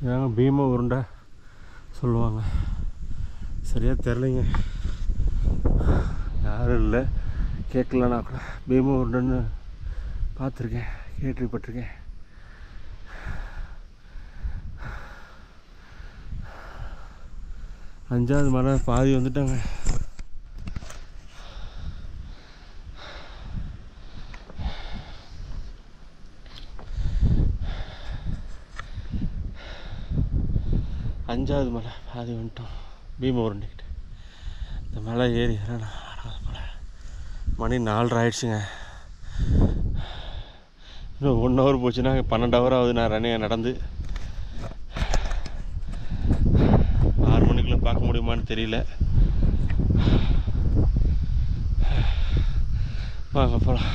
இதாங்க பீம உருண்டை சொல்லுவாங்க. சரியாக தெரிலைங்க, யாரும் இல்லை கேட்கலன்னா கூட பீம உருண்டைன்னு பார்த்துருக்கேன், கேள்விப்பட்டிருக்கேன். அஞ்சாவது மலை பாதி வந்துட்டாங்க. அஞ்சாவது மலை பாதி வந்துட்டோம் பீம உருண்டிக்கிட்டு. இந்த மலை ஏறி ஆறாவது மலை. மணி 4:30 ஆயிடுச்சுங்க. இன்னும் 1 ஹவர் போச்சுன்னா 12 ஹவர் ஆகுது நான் ரன்னிங் நடந்து. 6 மணிக்குள்ளே பார்க்க முடியுமான்னு தெரியல. வாங்க போகலாம்.